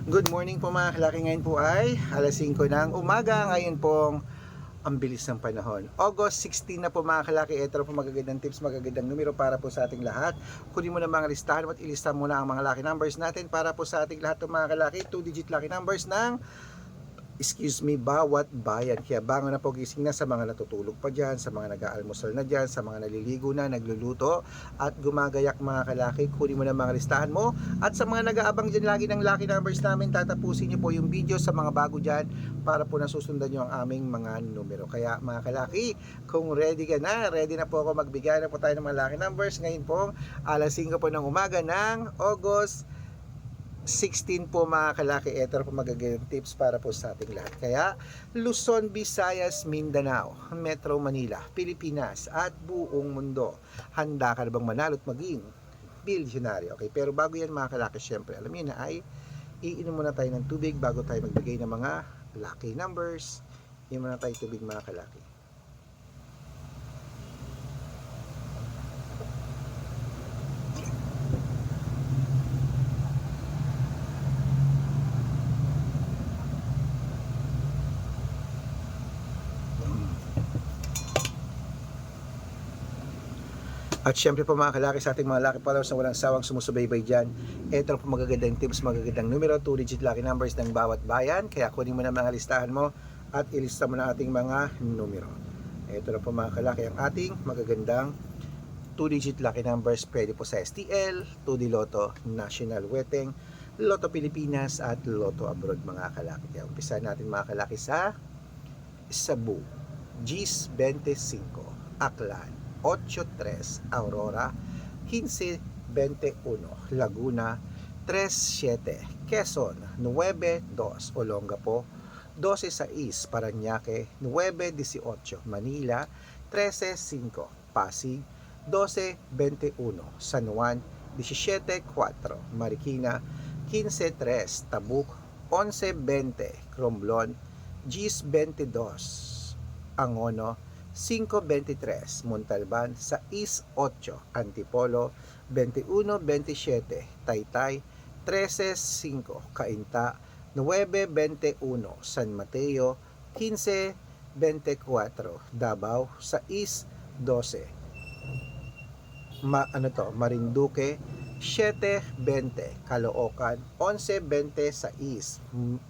Good morning po mga kalaki. Ngayon po ay alas 5 ng umaga. Ngayon pong ang bilis ng panahon. August 16 na po mga kalaki. Ito po magagandang tips, magagandang numero para po sa ating lahat. Kunin mo na mga listahan at ilista mo na ang mga lucky numbers natin para po sa ating lahat ng mga kalaki. 2-digit lucky numbers ng bawat bayan. Kaya bangon na po, gising na sa mga natutulog pa dyan, sa mga nag-aalmusal na dyan, sa mga naliligo na, nagluluto at gumagayak mga kalaki. Kunin mo na mga listahan mo. At sa mga nag-aabang dyan lagi ng lucky numbers namin, tatapusin nyo po yung video sa mga bago dyan para po nasusundan nyo ang aming mga numero. Kaya mga kalaki, kung ready ka na, ready na po ako magbigay na po tayo ng mga lucky numbers. Ngayon po, alas 5 po ng umaga ng August 16 po mga kalaki. Ito po magagandang tips para po sa ating lahat. Kaya Luzon, Visayas, Mindanao, Metro Manila, Pilipinas at buong mundo, handa ka na bang manalo at maging bilyonaryo? Okay, pero bago yan mga kalaki, syempre alam niyo na ay iinom muna tayo ng tubig bago tayo magbigay ng mga lucky numbers. Iinom muna tayo tubig mga kalaki. At syempre po mga kalaki, sa ating mga lucky followers na walang sawang sumusubaybay dyan, ito po magagandang tips, magagandang numero, 2-digit lucky numbers ng bawat bayan. Kaya kunin mo na mga listahan mo at ilista mo na ating mga numero. Ito na po mga kalaki ang ating magagandang 2-digit lucky numbers. Pwede po sa STL, 2D Lotto, National Weteng, Lotto Pilipinas at Lotto Abroad mga kalaki. Kaya umpisa natin mga kalaki sa Cebu, GIS 25, Aklan 83, Aurora 15-21, Laguna 37, Quezon 9-2, Olongapo 12-6, Parañaque 9-18, Manila 13-5, Pasig 12-21, San Juan 17-4, Marikina 15-3, Tabuk 11-20, Romblon GIS 22, Angono 5-23, Montalban 6-8, Antipolo 21-27, Taytay 13-5, Cainta 9-21, San Mateo 15-24, Davao 6-12, Marinduque 7-20, Caloocan 11-26,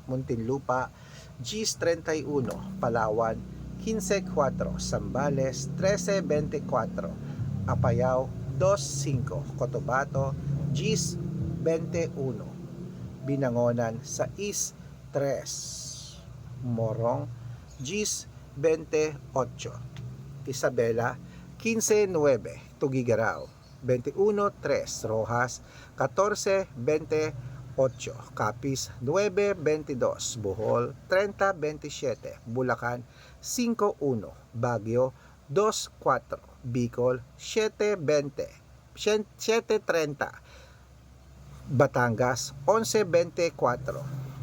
Muntinlupa GIS 31, Palawan 15-4, Zambales 13-24, Apayao 2-5, Cotabato GIS 21, Binangonan 6-3, Morong GIS 28, Isabela 15-9, Tugigaraw 21-3, Rojas 14-28, Capiz 9-22, Bohol 30-27, Bulacan 5-1, Baguio 2-4, Bicol 7-20, 7-30, Batangas 11-24,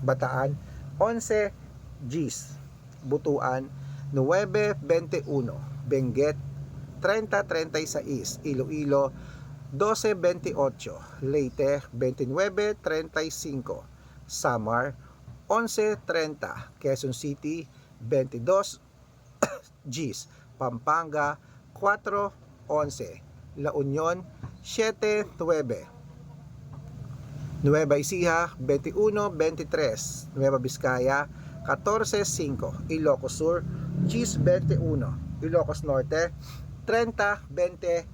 Bataan 11 GIS, Butuan 9-21, Benguet 30-36, Iloilo 12-28, Leyte 29-35, Samar 11-30, Quezon City 22 GIS, Pampanga 4-11, La Union 7-9, Nueva Ecija 21-23, Nueva Vizcaya 14-5, Ilocos Sur GIS 21, Ilocos Norte 30-25,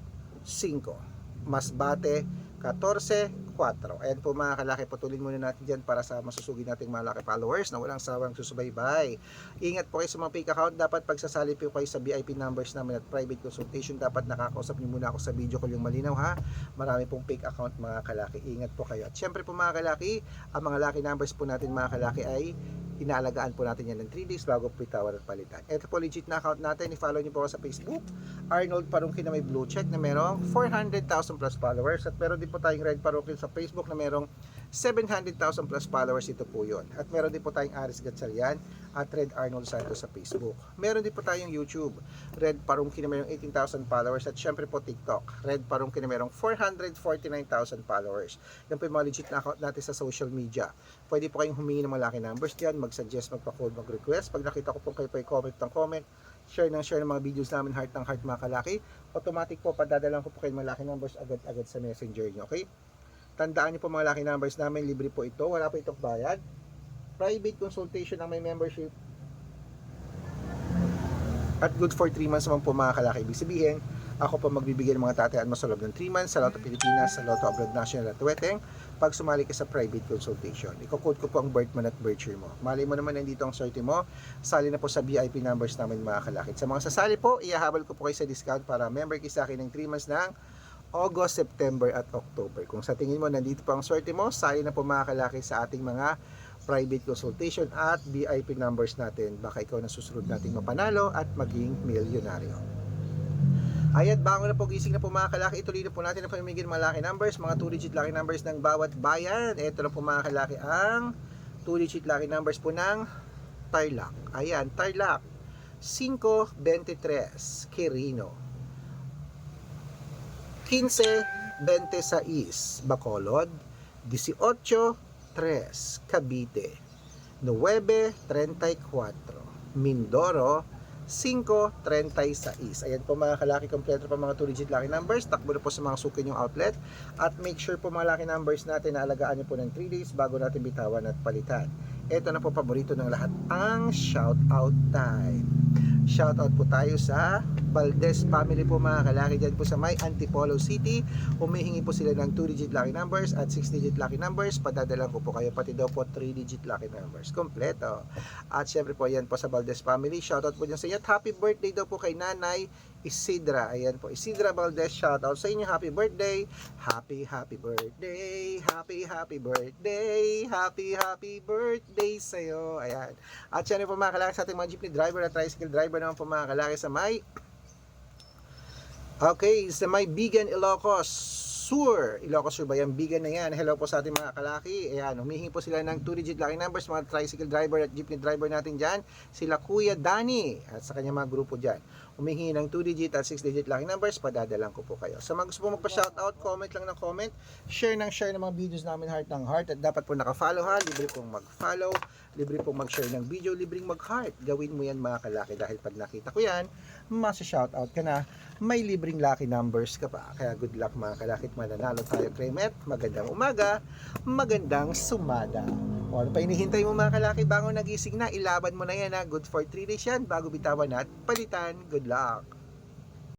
Masbate 14-4. Ayan po mga kalaki, putulin muna natin dyan para sa masusugin nating mga laki followers na walang sawang susubaybay. Ingat po kayo sa mga fake account. Dapat pagsasali po kayo sa VIP numbers namin at private consultation, dapat nakakausap niyo muna ako sa video call yung malinaw ha. Marami pong fake account mga kalaki. Ingat po kayo. At syempre po mga kalaki, ang mga lucky numbers po natin mga kalaki ay inaalagaan po natin yan ng 3 days bago po itawan at palitan. Ito po legit na account natin. I-follow niyo po ako sa Facebook, Arnold Parungkin na may blue check na merong 400,000 plus followers. At meron din po tayong Red Parungkin sa Facebook na merong 700,000 plus followers, ito po yun. At meron din po tayong Aris Gatchalian at Red Arnold Santos sa Facebook. Meron din po tayong YouTube, Red Parungki na mayroong 18,000 followers, at syempre po TikTok, Red Parungki na mayroong 449,000 followers. Yan po yung mga legit na account natin sa social media. Pwede po kayong humingi ng malaki numbers dyan, mag-suggest, magpa-code, mag-request. Pag nakita ko po kayo po i-comment ng comment, share ng mga videos namin, heart ng heart mga kalaki, automatic po padadalan ko po kayo malaki numbers agad-agad sa messenger nyo, okay? Tandaan niyo po mga laki numbers namin, libre po ito, wala po itong bayad. Private consultation ang may membership. At good for 3 months naman po mga kalaki. Ibig sabihin, ako po magbibigay ng mga tatayaan mo sa loob ng 3 months sa Lotto Pilipinas, sa Lotto Abroad National at Tuweteng pag sumali ka sa private consultation. Iko-code ko po ang birth month at birth year mo. Malay mo naman nandito ang swerte mo, sali na po sa VIP numbers namin mga kalaki. Sa mga sasali po, ihahabol ko po kayo sa discount para member kayo sa akin ng 3 months ng August, September at October. Kung sa tingin mo nandito pa ang swerte mo, sali na po mga kalaki sa ating mga private consultation at VIP numbers natin. Baka ikaw na susunod nating mapanalo at maging milyonaryo. Ayat, bangon na po, gising na po mga kalaki. Ituloy na po natin ang pamimigay ng mga lucky numbers, mga 2-digit lucky numbers ng bawat bayan. Ito na po mga kalaki ang 2-digit lucky numbers po ng Tarlac. Ayan, Tarlac 523, Quirino 15-26, Bacolod 18-3, Cavite 9-34, Mindoro 5-36. Ayan po mga kalaki, kompleto pa mga 2-digit lucky numbers. Takbo na po sa mga suki yung outlet. At make sure po mga lucky numbers natin na alagaan nyo po ng 3 days bago natin bitawan at palitan. Ito na po paborito ng lahat, ang shout out time. Shout out po tayo sa Valdez family po mga kalaki dyan po sa may Antipolo City. Humihingi po sila ng 2-digit lucky numbers at 6-digit lucky numbers. Padadalan ko po kayo pati daw po 3-digit lucky numbers. Kompleto. At syempre po yan po sa Valdez family. Shout out po dyan sa inyo. At happy birthday daw po kay Nanay Isidra. Ayan po, Isidra Valdez, shout out sa inyo. Happy birthday. Happy birthday. Happy birthday. Happy birthday sa'yo. Ayan. At syempre po mga kalaki sa ating mga jeepney driver at tricycle driver naman po mga kalaki sa may Bigan, Ilocos Sur. Ilocos Sur ba yan? Bigan na yan. Hello po sa ating mga kalaki. Ayan, humihingi po sila ng 2-digit lucky numbers, mga tricycle driver at jeepney driver natin dyan. Sila Kuya Danny at sa kanya mga grupo dyan. Humihingi ng 2-digit at 6-digit lucky numbers, padadalang ko po kayo. Sa mga gusto po magpa-shoutout, comment lang ng comment. Share ng mga videos namin, heart ng heart. At dapat po naka-follow ha. Libre pong mag-follow. Libre pong mag-share ng video. Libreng mag-heart. Gawin mo yan mga kalaki dahil pag nakita ko yan, masa-shoutout ka na. May libreng lucky numbers ka pa. Kaya good luck mga kalaki. Mananalo tayo, Kremet. Magandang umaga. Magandang sumada. O ano pa inihintay mo mga kalaki? Bangon nagising na. Ilaban mo na yan ha. Good for 3 days yan. Bago bitawan at palitan. Good luck.